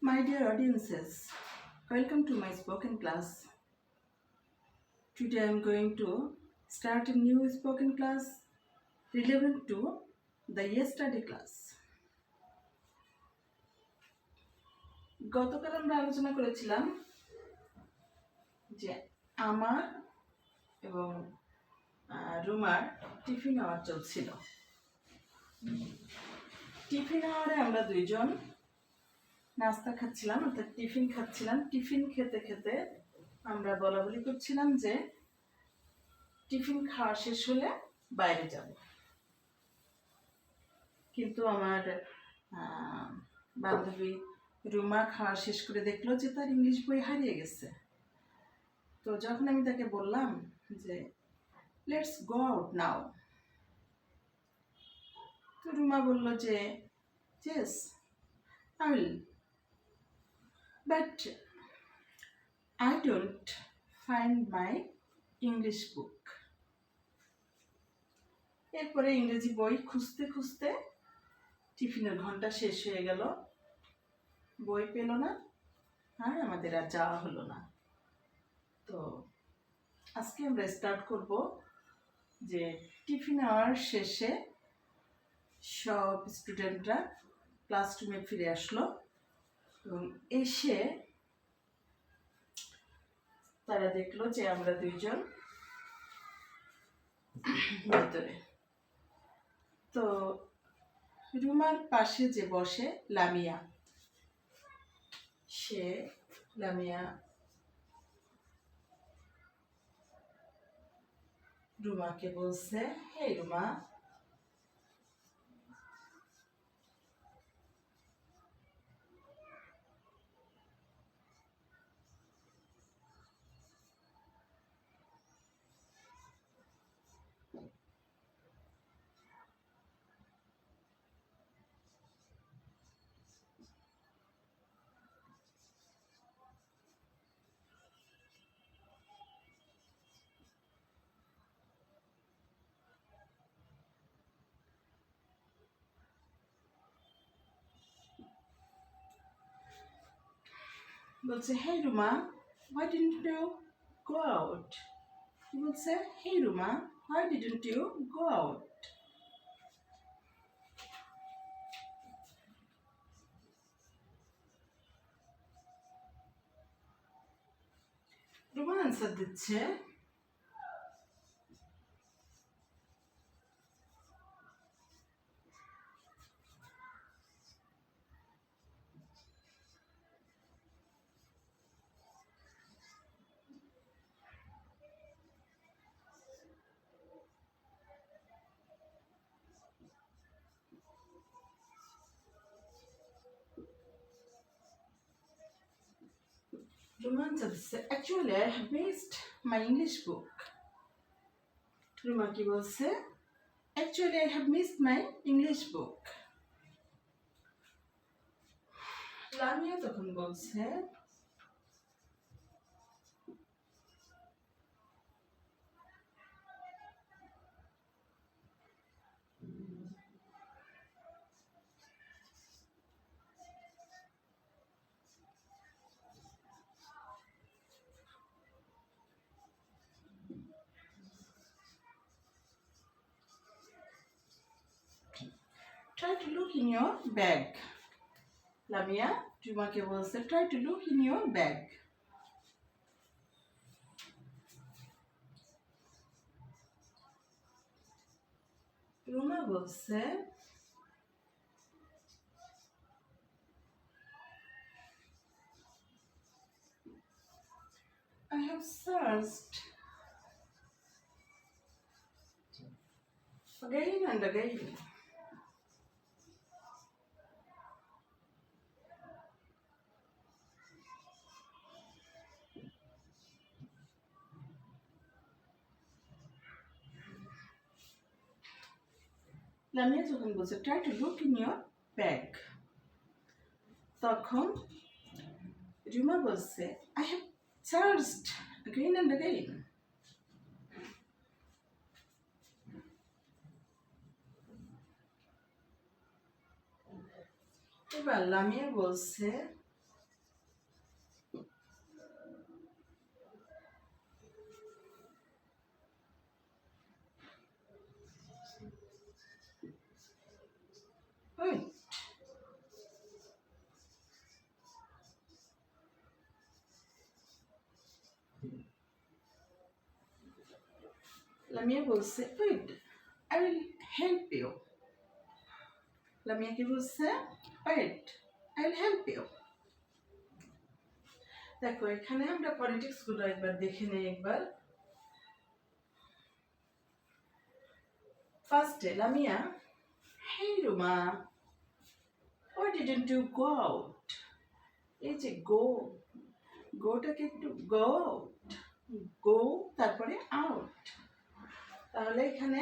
My dear audiences, welcome to my spoken class. Today I am going to start a new spoken class relevant to the yesterday class. গতকাল আমরা আলোচনা করেছিলাম যে আমার এবং রুমার টিফিন আওয়ার চলছিল। টিফিন আওয়ারে আমরা দুইজন নাস্তা খাচ্ছিলাম, অর্থাৎ টিফিন খাচ্ছিলাম। টিফিন খেতে খেতে আমরা বলাবলি করছিলাম যে টিফিন খাওয়া শেষ হলে বাইরে যাব। কিন্তু আমার বান্ধবী রুমা খাওয়া শেষ করে দেখলো যে তার ইংলিশ বই হারিয়ে গেছে। তো যখন আমি তাকে বললাম যে লেটস গো আউট নাও, তো রুমা বলল যে yes I will, but I don't find my English book. এরপরে ইংরেজি বই খুঁজতে খুঁজতে টিফিনের ঘন্টা শেষ হয়ে গেল, বই পেল না, আর আমাদের আর যাওয়া হলো না। তো আজকে আমরা স্টার্ট করব যে টিফিন আওয়ার শেষে সব স্টুডেন্টরা ক্লাসরুমে ফিরে আসলো এবং এসে তারা দেখলো যে আমরা দুইজন ভেতরে। তো রুমার পাশে যে বসে লামিয়া, লামিয়া রুমাকে বলছে, হে রুমা, বলছে hey Ruma, why didn't you go out? বলছে hey Ruma, why didn't you go out? Ruma answer দিচ্ছে, actually I have missed my English book. Ruma কি বলছে, actually I have missed my English book. Lamia তখন বলছে, try to look in your bag. Lamia রুমাকে বলছে, try to look in your bag. Ruma বলছে, I have searched again and again. Lamia যখন বলছে try to look in your bag, তখন রুমা বলছে I have searched again and again. এবার লামিয়া বলছে wait. লামিয়া বলছে wait, I will help you. Lamia কি বলছে wait, I will help you. দেখো এখানে আমরা ফনেটিক্স গুলো একবার দেখে নেই একবার। ফার্স্টে Lamia, hey Ruma, why didn't you go out? এই যে গোটাকে একটু গো তারপরে আউট, তাহলে এখানে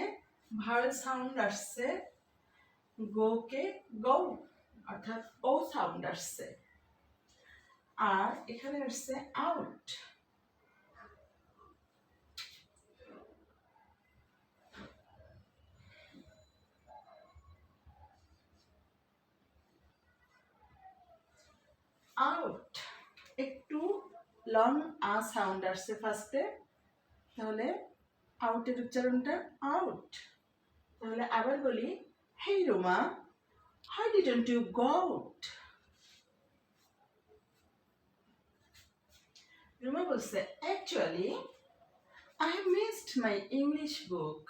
ভাওয়েল সাউন্ড আসছে, গোকে গো অর্থাৎ ও সাউন্ড আসছে, আর এখানে আসছে আউট। আউট একটু লং আ সাউন্ড আসছে ফার্স্টে, তাহলে আউটের উচ্চারণটা আউট। তাহলে আবার বলি, হেই Ruma, how didn't you go out? Ruma বলছে actually I have missed my English book.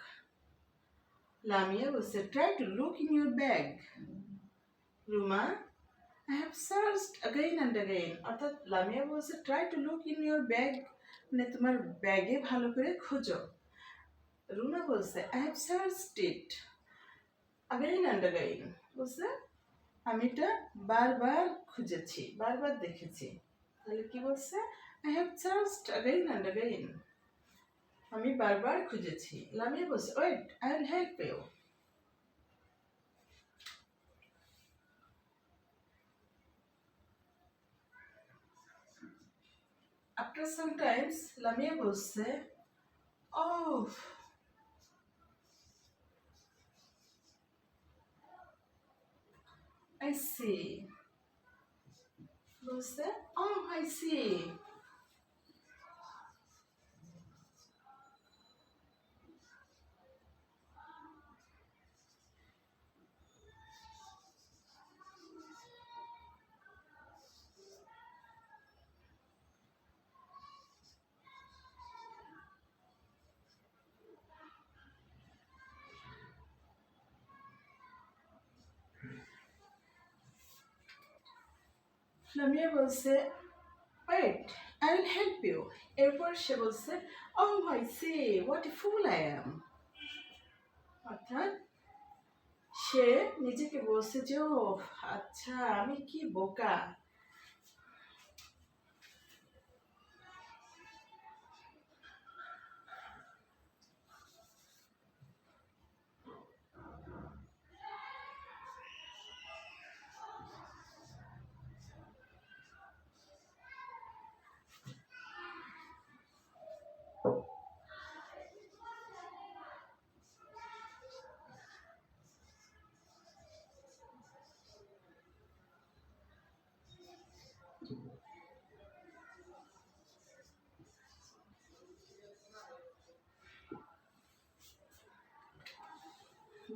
Lamia বলছে try to look in your bag. Ruma, I have searched again and again. অর্থাৎ লামিয়া বলছে try to look in your bag, মানে তোমার ব্যাগে ভালো করে খোঁজো। রুমা বলছে I have searched it again and again. বলছে আমি এটা বারবার খুঁজেছি, বারবার দেখেছি। তাহলে কি বলছে I have searched again and again. আমি বারবার খুঁজেছি। লামিয়া বলছে wait, I will help you. After some times, Lamia বলছে oh, I see. বলছে oh, I see. লামিয়া বলছে wait, I will help you. এরপর সে বলছে oh, I see, what a fool I am. অর্থাৎ সে নিজেকে বলছে যে ও আচ্ছা আমি কি বোকা।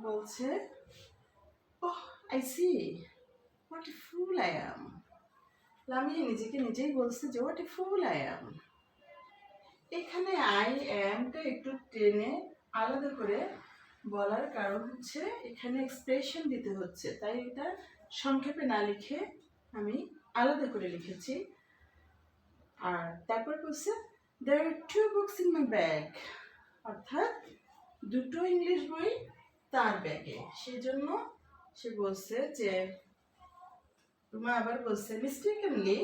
বলছে oh, I see, what a fool I am. Lamia নিজেকে নিজেই বলছে যে what a fool I am. এখানে I amটা একটু টেনে আলাদা করে বলার কারণ হচ্ছে এখানে এক্সপ্রেশন দিতে হচ্ছে, তাই এটা সংক্ষেপে না লিখে আমি আলাদা করে লিখেছি। আর তারপর বলছে there are 2 books in my bag, অর্থাৎ দুটো ইংলিশ বই তার ব্যাগে, সেজন্য সে বলছে যে রুমা আবার বলছে mistakenly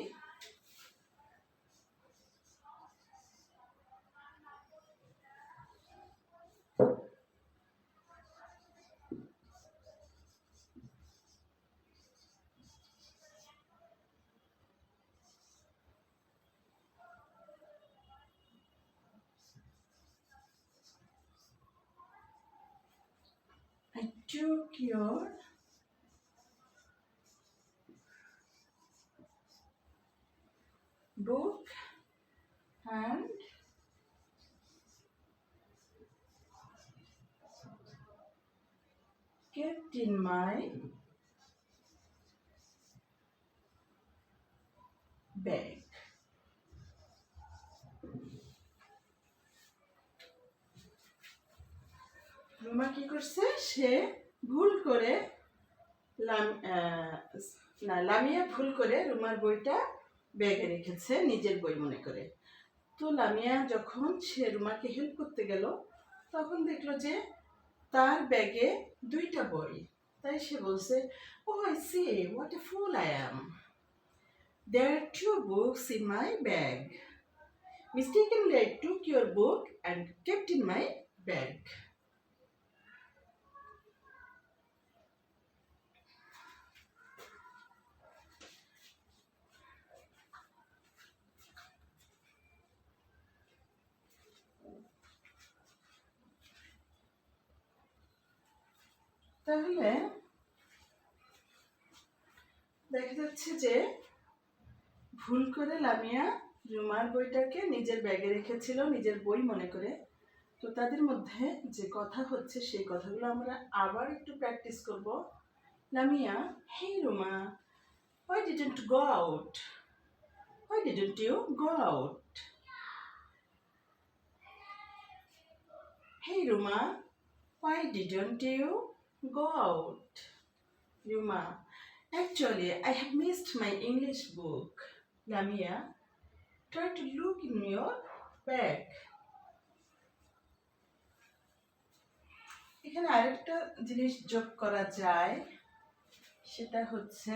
took your book and kept in my bag. Ruma কি করছে, সে ভুল করে লামিয়া ভুল করে রুমার বইটা ব্যাগে রেখেছে নিজের বই মনে করে। তো লামিয়া যখন সে রুমাকে হেল্প করতে গেল তখন দেখলো যে তার ব্যাগে দুইটা বই। তাই সে বলছে, oh I see what a fool I am, there are two books in my bag, mistakenly I took your book and kept in my bag. তাহলে দেখা যাচ্ছে যে ভুল করে লামিয়া রুমার বইটাকে নিজের ব্যাগে রেখেছিল নিজের বই মনে করে। তো তাদের মধ্যে যে কথা হচ্ছে সেই কথাগুলো আমরা আবার একটু প্র্যাকটিস করব। Lamia, hey Ruma, why didn't you go out? Why didn't you go out? Hey Ruma, why didn't you go out? Ruma, actually I have missed my English book. Lamia, try to look in your bag. এখানে আরেকটা জিনিস যোগ করা যায়, সেটা হচ্ছে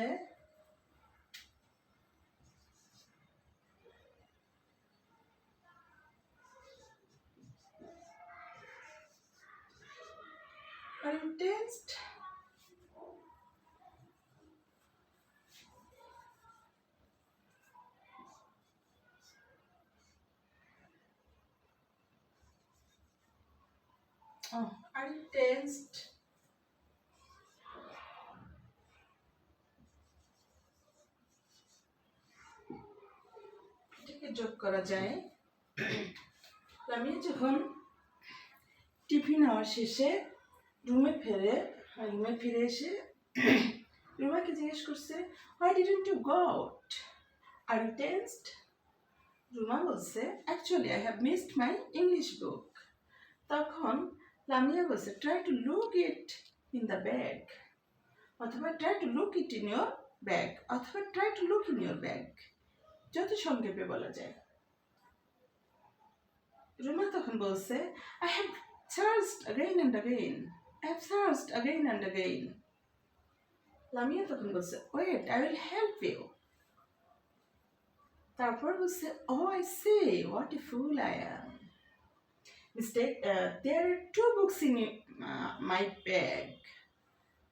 context untext এটাকে যোগ করা যায়। আমি যখন টিফিন আওয়ার শেষে রুমে ফিরে এসে রুমাকে জিজ্ঞেস করছে, why didn't you go out? Are you tensed? Ruma বলছে, actually I have missed my English book. তখন লামিয়া বলছে, try to look it in the bag, অথবা try to look it in your bag, অথবা try to look in your bag, যত সংক্ষেপে বলা যায়। রুমা তখন বলছে, I have searched again and again. I have searched again and again. Lamia তখন বলছে, wait, I will help you. তারপর বলছে, oh I see, what a fool I am. There are two books in my bag.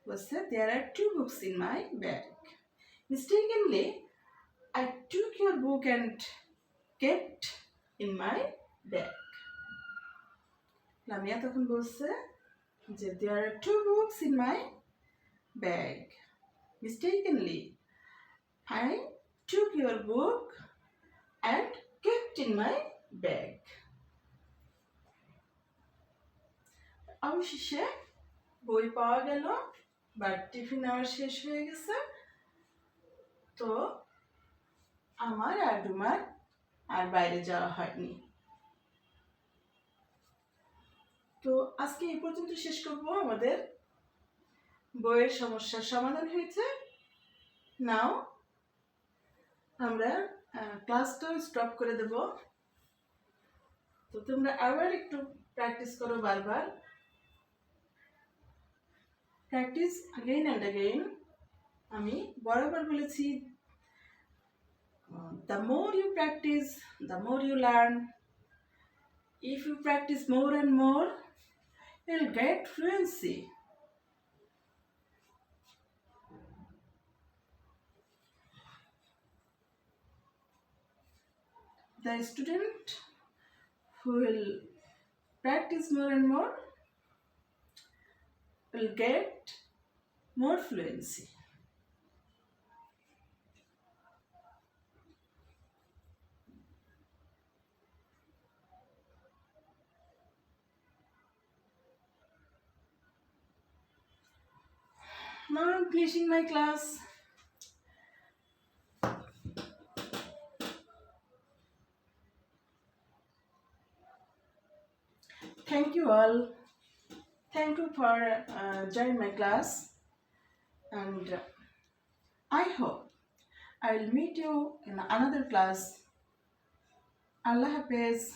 বলছে, there are two books in my bag. Mistakenly, I took your book and kept in my bag. Lamia তখন বলছে যে there are two books in my bag. Mistakenly, I took your book and kept in my bag. অবশেষে বই পাওয়া গেল, but tiffin hour শেষ হয়ে গেছে। তো আমার আর রুমার আর বাইরে যাওয়া হয়নি। তো আজকে এই পর্যন্ত শেষ করব। আমাদের বইয়ের সমস্যার সমাধান হয়েছে। নাও আমরা ক্লাসটাও স্টপ করে দেব। তো তোমরা আবার একটু প্র্যাকটিস করো, বারবার প্র্যাকটিস again and again. আমি বরাবর বলেছি, the more you practice, the more you learn. If you practice more and more, you'll get fluency. The student who will practice more and more will get more fluency. Now I'm finishing my class. Thank you all. Thank you for joining my class, and I hope I will meet you in another class. Allah Hafiz.